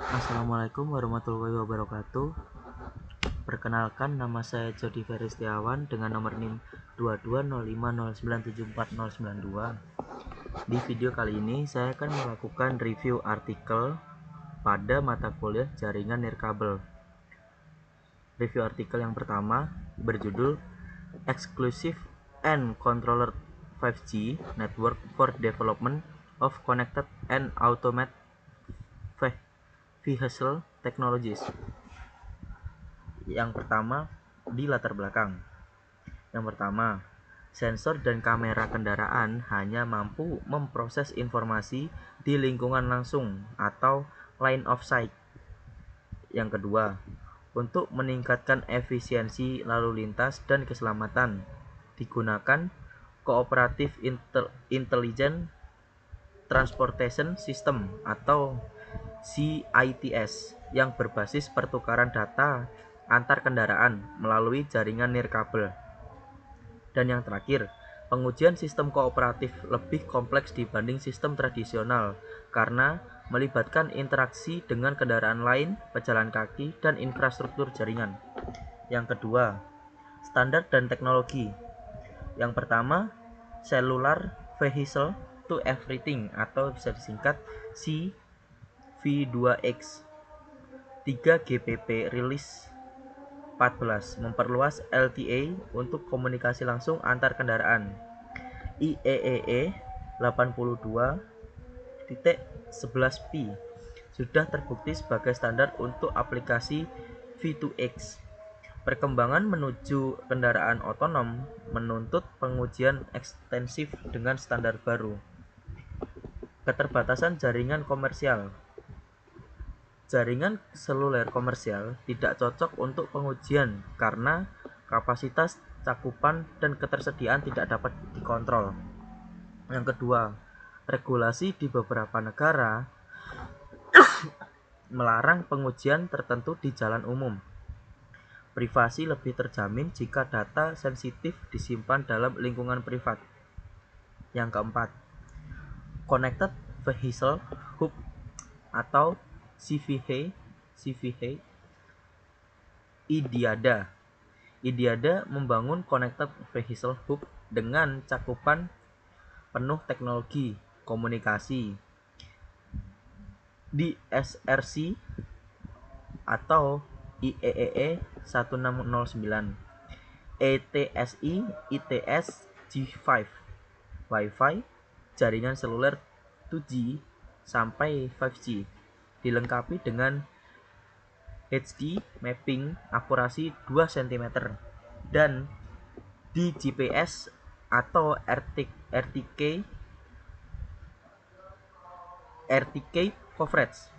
Assalamualaikum warahmatullahi wabarakatuh. Perkenalkan, nama saya Jody Ferry Setiawan dengan nomor NIM 220509749092. Di video kali ini saya akan melakukan review artikel pada mata kuliah jaringan nirkabel. Review artikel yang pertama berjudul Exclusive and Controller 5G Network for Development of Connected and Automated Vehicle Technologies. Yang pertama, di latar belakang. Yang pertama, sensor dan kamera kendaraan hanya mampu memproses informasi di lingkungan langsung atau line of sight. Yang kedua, untuk meningkatkan efisiensi lalu lintas dan keselamatan, digunakan Cooperative Intelligent Transportation System atau CITS yang berbasis pertukaran data antar kendaraan melalui jaringan nirkabel. Dan yang terakhir, pengujian sistem kooperatif lebih kompleks dibanding sistem tradisional karena melibatkan interaksi dengan kendaraan lain, pejalan kaki, dan infrastruktur jaringan. Yang kedua, standar dan teknologi. Yang pertama, Cellular Vehicle to Everything atau bisa disingkat CV2X 3GPP Release 14 memperluas LTE untuk komunikasi langsung antar kendaraan. IEEE 82.11p sudah terbukti sebagai standar untuk aplikasi V2X. Perkembangan menuju kendaraan otonom menuntut pengujian ekstensif dengan standar baru. Keterbatasan jaringan komersial. Jaringan seluler komersial tidak cocok untuk pengujian karena kapasitas, cakupan, dan ketersediaan tidak dapat dikontrol. Yang kedua, regulasi di beberapa negara melarang pengujian tertentu di jalan umum. Privasi lebih terjamin jika data sensitif disimpan dalam lingkungan privat. Yang keempat, Connected Vehicle Hub atau CVH IDIADA. IDIADA membangun Connected Vehicle Hub dengan cakupan penuh teknologi komunikasi di SRC atau IEEE 1609, ETSI ITS G5, Wi-Fi, jaringan seluler 2G sampai 5G, dilengkapi dengan HD mapping akurasi 2 cm dan di GPS atau RTK coverage.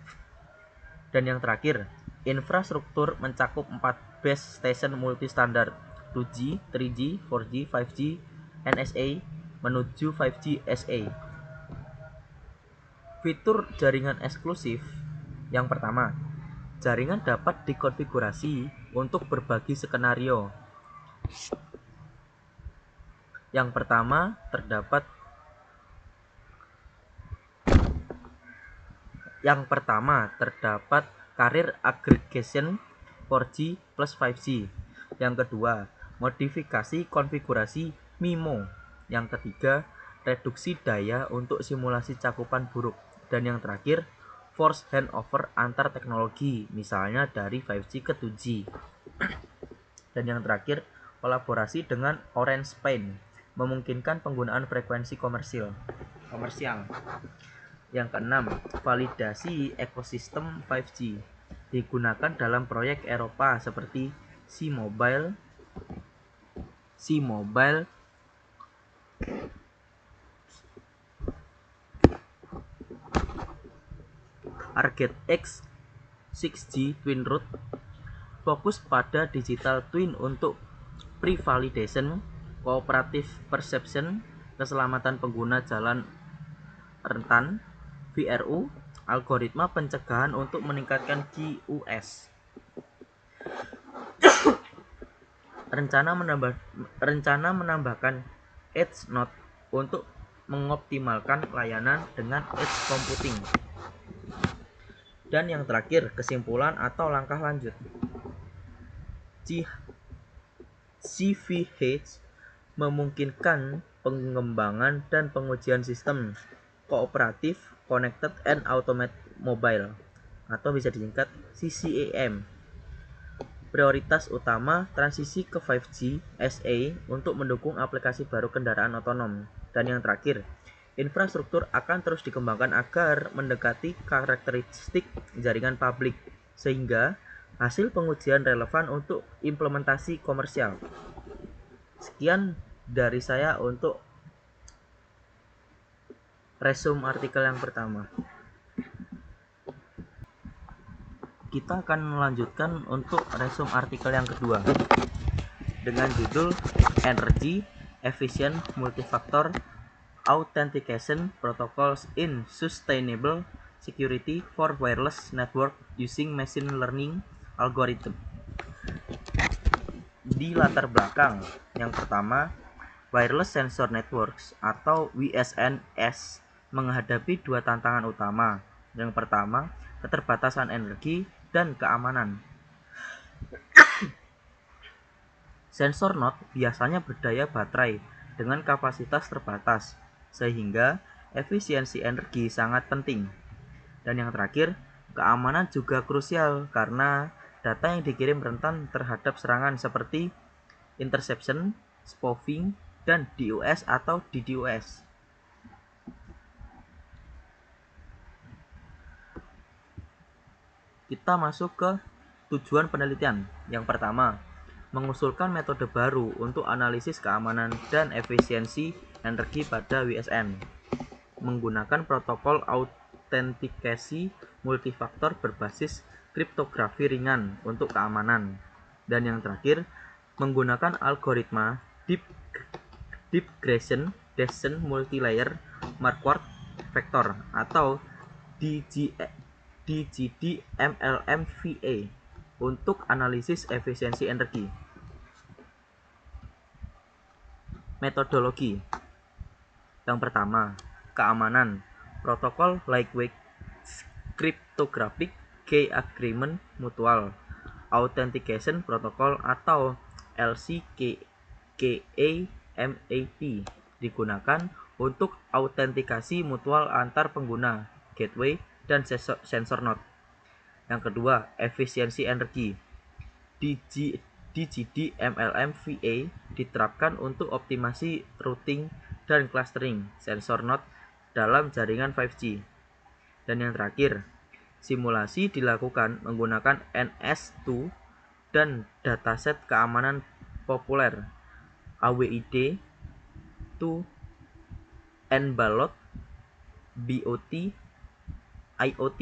Dan yang terakhir, infrastruktur mencakup 4 base station multistandar 2G, 3G, 4G, 5G, NSA menuju 5G SA. Fitur jaringan eksklusif. Yang pertama, jaringan dapat dikonfigurasi untuk berbagi skenario. Yang pertama, terdapat carrier aggregation 4G plus 5G. Yang kedua, modifikasi konfigurasi MIMO. Yang ketiga, reduksi daya untuk simulasi cakupan buruk. Dan yang terakhir, force handover antar teknologi, misalnya dari 5G ke 2G. Dan yang terakhir, kolaborasi dengan Orange Spain, memungkinkan penggunaan frekuensi komersial. Yang keenam, validasi ekosistem 5G digunakan dalam proyek Eropa seperti C-Mobile, ArgetX 6G Twin Root, fokus pada digital twin untuk pre-validation, cooperative perception, keselamatan pengguna jalan rentan, VRU, algoritma pencegahan untuk meningkatkan QoS. Rencana menambahkan edge node untuk mengoptimalkan layanan dengan edge computing. Dan yang terakhir, kesimpulan atau langkah lanjut. CVH memungkinkan pengembangan dan pengujian sistem kooperatif Connected and Automated Mobile atau bisa disingkat CCAM. Prioritas utama transisi ke 5G SA untuk mendukung aplikasi baru kendaraan otonom. Dan yang terakhir, infrastruktur akan terus dikembangkan agar mendekati karakteristik jaringan publik sehingga hasil pengujian relevan untuk implementasi komersial. Sekian dari saya untuk resume artikel yang pertama. Kita akan melanjutkan untuk resume artikel yang kedua dengan judul Energy Efficient Multifactor Authentication Protocols in Sustainable Security for Wireless Network Using Machine Learning Algorithm. Di latar belakang yang pertama, Wireless Sensor Networks atau WSNS menghadapi dua tantangan utama. Yang pertama, keterbatasan energi dan keamanan. Sensor node biasanya berdaya baterai dengan kapasitas terbatas, sehingga efisiensi energi sangat penting. Dan yang terakhir, keamanan juga krusial karena data yang dikirim rentan terhadap serangan seperti interception, spoofing, dan DOS atau DDoS. Kita masuk ke tujuan penelitian. Yang pertama, mengusulkan metode baru untuk analisis keamanan dan efisiensi energi pada WSN menggunakan protokol autentikasi multifaktor berbasis kriptografi ringan untuk keamanan. Dan yang terakhir, menggunakan algoritma Deep Gradient Descent Multilayer Marquardt Vector atau DGD-MLM-VA untuk analisis efisiensi energi. Metodologi. Yang pertama, keamanan. Protokol Lightweight Cryptographic Key Agreement Mutual Authentication Protocol atau LCKA-MAP digunakan untuk autentikasi mutual antar pengguna, gateway, dan sensor node. Yang kedua, efisiensi energi. DGD-MLM-VA diterapkan untuk optimasi routing dan clustering sensor node dalam jaringan 5G. Dan yang terakhir, simulasi dilakukan menggunakan NS2 dan dataset keamanan populer AWID, 2, NBalot, BOT, IoT.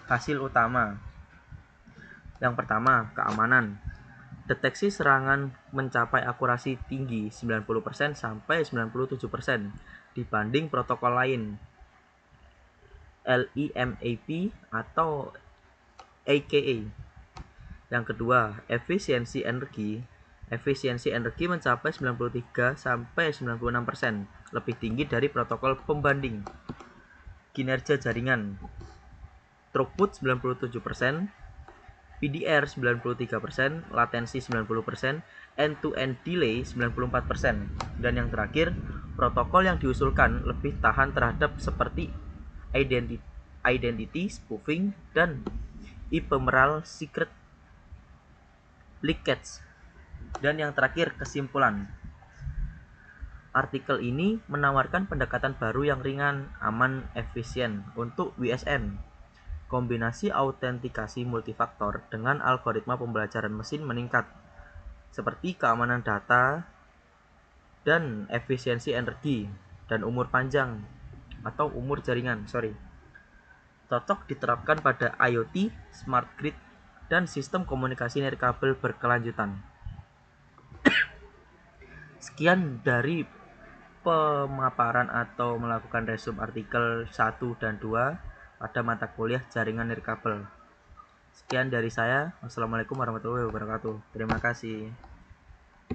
Hasil utama. Yang pertama, keamanan. Deteksi serangan mencapai akurasi tinggi 90% sampai 97% dibanding protokol lain LIMAP atau AKA. Yang kedua, efisiensi energi. Efisiensi energi mencapai 93 sampai 96%, lebih tinggi dari protokol pembanding. Kinerja jaringan. Throughput 97%, PDR 93%, latensi 90%, end-to-end delay 94%. Dan yang terakhir, protokol yang diusulkan lebih tahan terhadap seperti identity spoofing dan ephemeral secret leakage. Dan yang terakhir, kesimpulan. Artikel ini menawarkan pendekatan baru yang ringan, aman, efisien untuk WSN. Kombinasi autentikasi multifaktor dengan algoritma pembelajaran mesin meningkat, seperti keamanan data dan efisiensi energi dan umur panjang atau umur jaringan. Cocok diterapkan pada IoT, smart grid, dan sistem komunikasi nirkabel berkelanjutan. Sekian dari pemaparan atau melakukan resume artikel 1 dan 2 pada mata kuliah jaringan nirkabel. Sekian dari saya. Wassalamualaikum warahmatullahi wabarakatuh. Terima kasih.